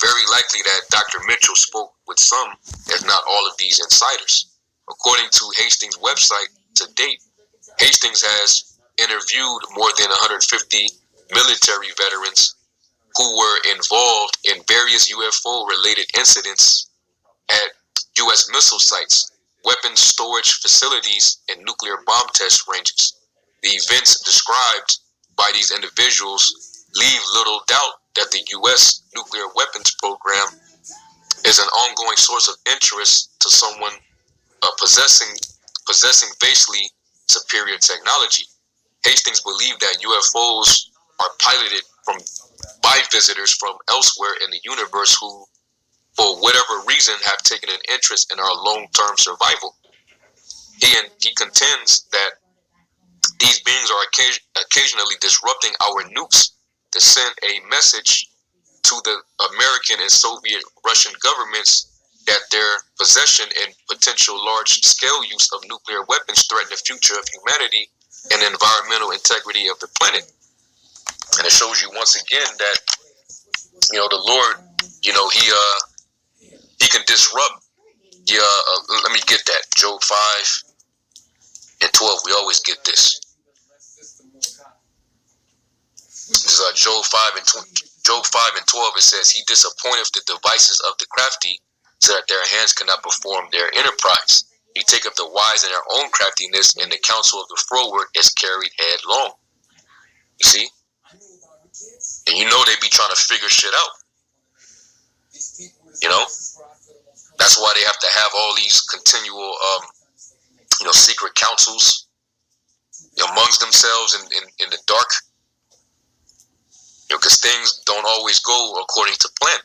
very likely that Dr. Mitchell spoke with some, if not all, of these insiders. According to Hastings' website, to date, Hastings has interviewed more than 150 military veterans who were involved in various UFO-related incidents at U.S. missile sites, weapons storage facilities, and nuclear bomb test ranges. The events described by these individuals leave little doubt that the U.S. nuclear weapons program is an ongoing source of interest to someone possessing vastly superior technology. Hastings believed that UFOs are piloted by visitors from elsewhere in the universe who, for whatever reason, have taken an interest in our long-term survival. He contends that these beings are occasionally disrupting our nukes to send a message to the American and Soviet Russian governments that their possession and potential large-scale use of nuclear weapons threaten the future of humanity and environmental integrity of the planet. And it shows you once again that, the Lord, he can disrupt. Let me get that. Job 5 and 12. We always get this. This is Job 5 and 12. It says, "He disappointeth the devices of the crafty, so that their hands cannot perform their enterprise. He taketh the wise in their own craftiness, and the counsel of the froward is carried headlong." You see? And they be trying to figure shit out. That's why they have to have all these continual, secret councils amongst themselves in the dark. Because things don't always go according to plan.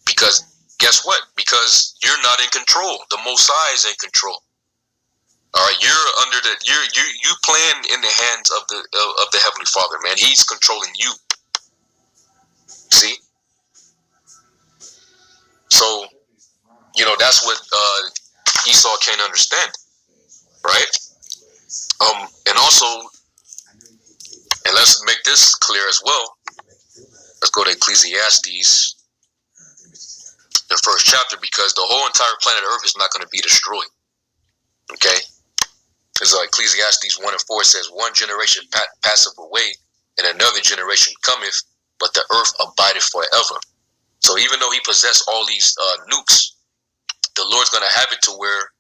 Because guess what? Because you're not in control. The Most High is in control. All right, you're under you playing in the hands of the Heavenly Father, man. He's controlling you. See? So, that's what Esau can't understand, right? And also, and let's make this clear as well. Let's go to Ecclesiastes, the first chapter, because the whole entire planet Earth is not going to be destroyed. Okay? Because Ecclesiastes 1 and 4 says, "One generation passeth away, and another generation cometh, but the earth abideth forever." So even though he possessed all these nukes, the Lord's going to have it to where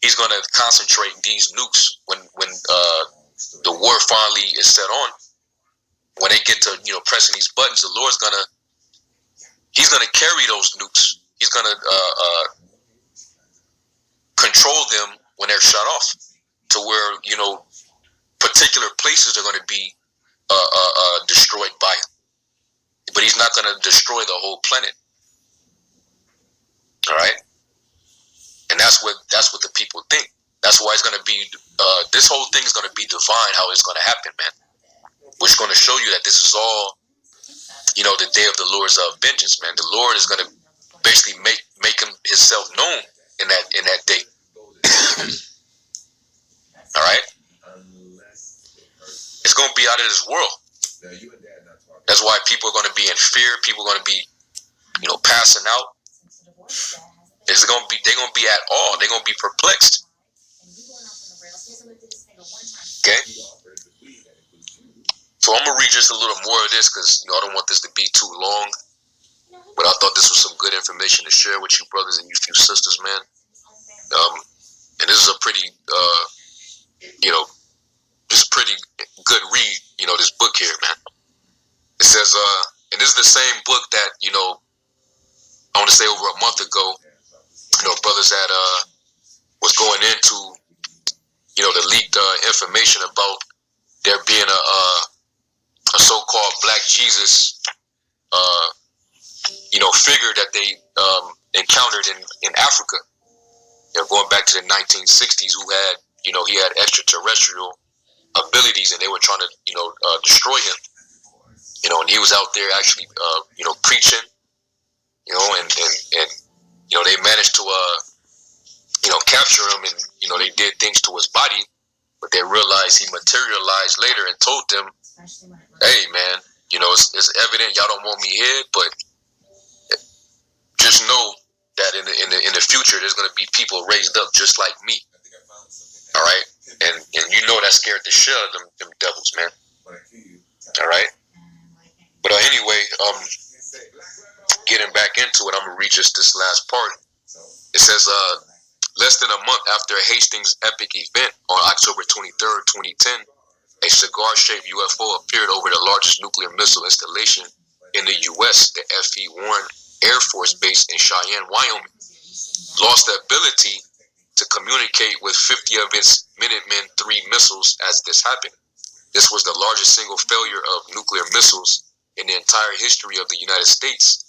he's going to concentrate these nukes when the war finally is set on. When they get to pressing these buttons, the Lord's he's gonna carry those nukes. He's gonna control them when they're shut off, to where particular places are going to be destroyed by him. But he's not going to destroy the whole planet. All right, and that's what the people think. That's why it's going to be this whole thing is going to be divine. How it's going to happen, man. Which is going to show you that this is all, the day of the Lord's vengeance, man. The Lord is going to basically make himself known in that day. All right, it's going to be out of this world. That's why people are going to be in fear. People are going to be, passing out. They're going to be at awe. They're going to be perplexed. Okay. So I'm going to read just a little more of this because I don't want this to be too long. But I thought this was some good information to share with you brothers and you few sisters, man. And this is a pretty, this is a pretty good read, this book here, man. It says, and this is the same book that, I want to say over a month ago, brothers that was going into, the leaked information about there being a so-called Black Jesus, figure that they encountered in Africa. Going back to the 1960s, who had, he had extraterrestrial abilities, and they were trying to, destroy him. And he was out there actually, preaching, and they managed to, capture him, and, they did things to his body, but they realized he materialized later and told them, "Hey, man, it's evident y'all don't want me here, but that in the future there's going to be people raised up just like me. All right, and you know that scared the shit out of them devils, man. All right, but anyway, getting back into it, I'm gonna read just this last part. It says, less than a month after Hastings' epic event on October 23rd, 2010, a cigar-shaped UFO appeared over the largest nuclear missile installation in the U.S., the F.E. Warren Air Force Base in Cheyenne, Wyoming. Lost the ability to communicate with 50 of its Minuteman III missiles as this happened. This was the largest single failure of nuclear missiles in the entire history of the United States,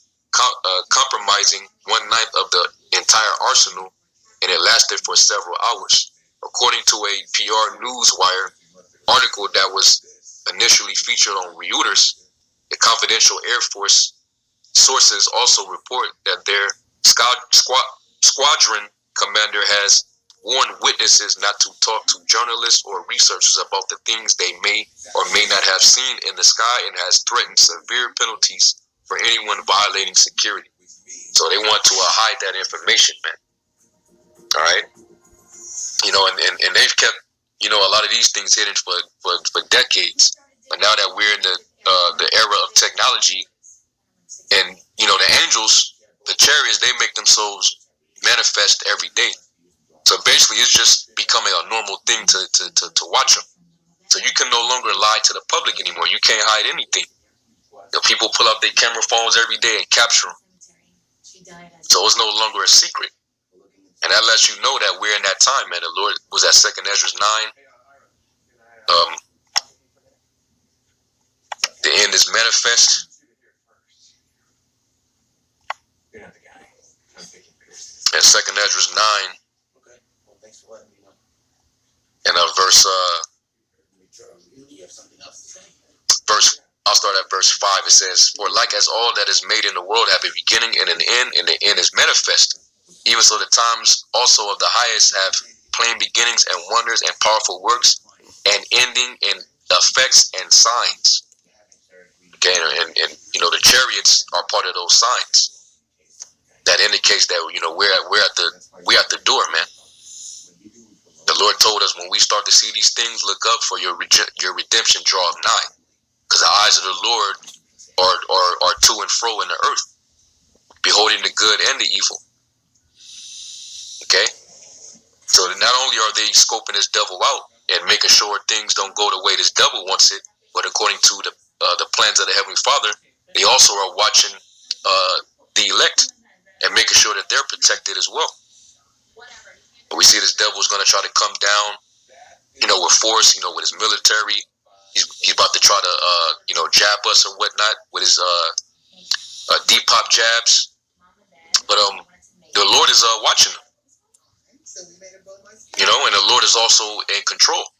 compromising 1/9 of the entire arsenal, and it lasted for several hours. According to a PR Newswire article that was initially featured on Reuters, the confidential Air Force sources also report that their squadron commander has warned witnesses not to talk to journalists or researchers about the things they may or may not have seen in the sky, and has threatened severe penalties for anyone violating security. So they want to hide that information, man. All right, you know, and they've kept, you know, a lot of these things hidden for decades. But now that we're in the era of technology, and you know, the angels, the chariots, they make themselves manifest every day. So basically, it's just becoming a normal thing to watch them. So you can no longer lie to the public anymore. You can't hide anything. You know, people pull out their camera phones every day and capture them. So it's no longer a secret. And that lets you know that we're in that time, man. The Lord was at 2nd Ezra 9. The end is manifest. And 2nd Ezra 9. And I'll start at verse 5. It says, "For like as all that is made in the world have a beginning and an end, and the end is manifest, even so the times also of the highest have plain beginnings and wonders and powerful works, and ending and effects and signs." Okay, and you know, the chariots are part of those signs that indicates that, you know, we're at the door, man. The Lord told us, when we start to see these things, look up, for your redemption draweth nigh, because the eyes of the Lord are to and fro in the earth, beholding the good and the evil. Okay, so not only are they scoping this devil out and making sure things don't go the way this devil wants it, but according to the plans of the Heavenly Father, they also are watching the elect and making sure that they're protected as well. But we see this devil is going to try to come down, you know, with force, you know, with his military. He's about to try to, you know, jab us and whatnot with his deep pop jabs. But the Lord is watching him, you know, and the Lord is also in control.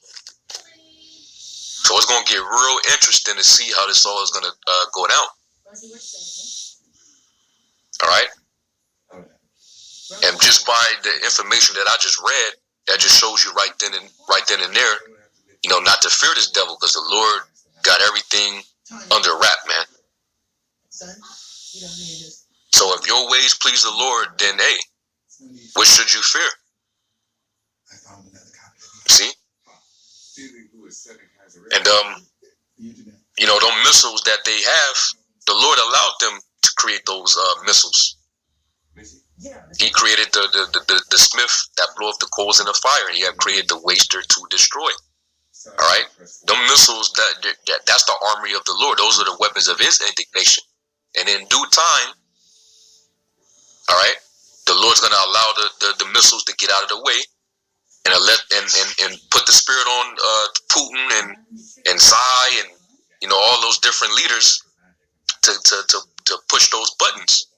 So it's going to get real interesting to see how this all is going to go down. All right. And just by the information that I just read, that just shows you right then and there, you know, not to fear this devil, because the Lord got everything under wrap, man. So if your ways please the Lord, then hey, what should you fear? See? And you know, those missiles that they have, the Lord allowed them to create those missiles. He created the smith that blew up the coals in the fire. He had created the waster to destroy. All right, them missiles, that's the armory of the Lord. Those are the weapons of His indignation. And in due time, all right, the Lord's going to allow the missiles to get out of the way, and and put the spirit on Putin and Tsai and, you know, all those different leaders to push those buttons,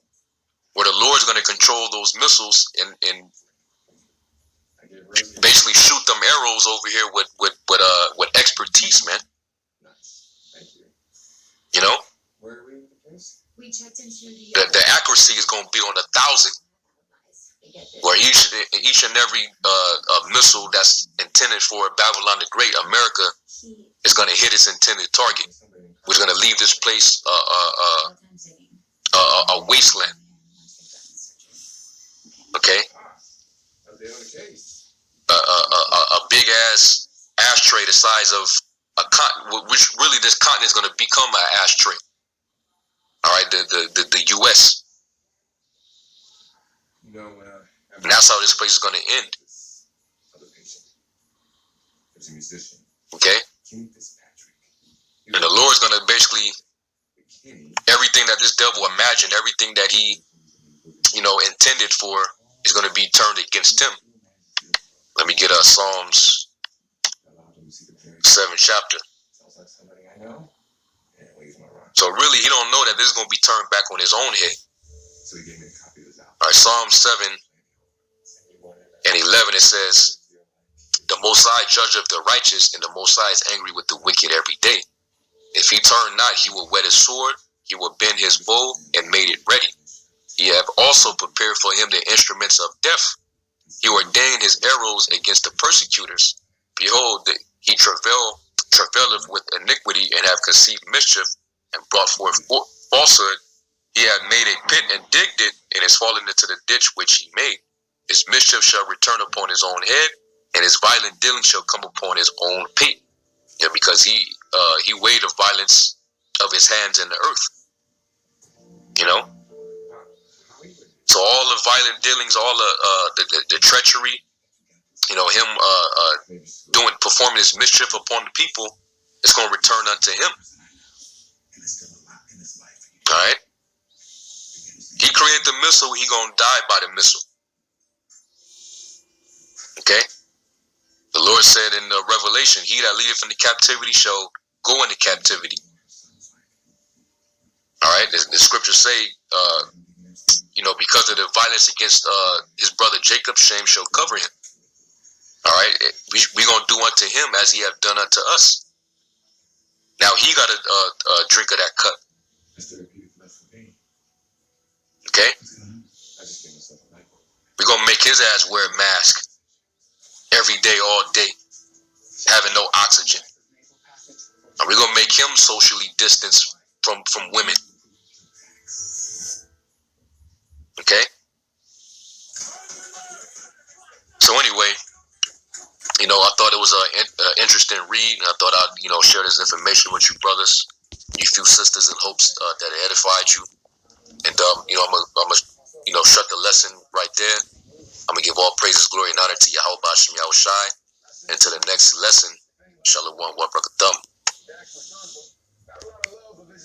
where the Lord's going to control those missiles and basically shoot them arrows over here with expertise, man. You know, the accuracy is going to be on 1,000, where each and every missile that's intended for Babylon the Great, America, is going to hit its intended target, which is going to leave this place a wasteland. a big ass ashtray the size of a continent, which really this continent is going to become an ashtray. All right, the U.S. And that's how this place is going to end. Okay? And the Lord's going to basically, everything that this devil imagined, everything that he, intended for, is going to be turned against him. Let me get Psalms 7th chapter. So really, he don't know that this is going to be turned back on his own head. All right, Psalm 7 and 11, it says, the Most High judge of the righteous, and the Most High is angry with the wicked every day. If he turn not, he will whet his sword, he will bend his bow, and made it ready. He have also prepared for him the instruments of death. He ordained his arrows against the persecutors. Behold, he travaileth with iniquity, and have conceived mischief, and brought forth falsehood. He hath made a pit and digged it, and is fallen into the ditch which he made. His mischief shall return upon his own head, and his violent dealing shall come upon his own pate. Yeah, because he weighed the violence of his hands in the earth. So all the violent dealings, all the treachery, him performing his mischief upon the people, it's going to return unto him. All right. He created the missile. He going to die by the missile. Okay. The Lord said in the Revelation, he that leadeth into captivity shall go into captivity. All right. The scriptures say, because of the violence against his brother Jacob, shame shall cover him. All right. We going to do unto him as he have done unto us. Now he got a drink of that cup. Okay. We're going to make his ass wear a mask every day, all day, having no oxygen. And we're going to make him socially distanced from women. Okay? So anyway, I thought it was an interesting read, and I thought I'd, share this information with you brothers, you few sisters, in hopes that it edified you. And, I'm going to shut the lesson right there. I'm going to give all praises, glory, and honor to Yahweh Bashim Yahushai. And to the next lesson, Shalom, Wabrakatham.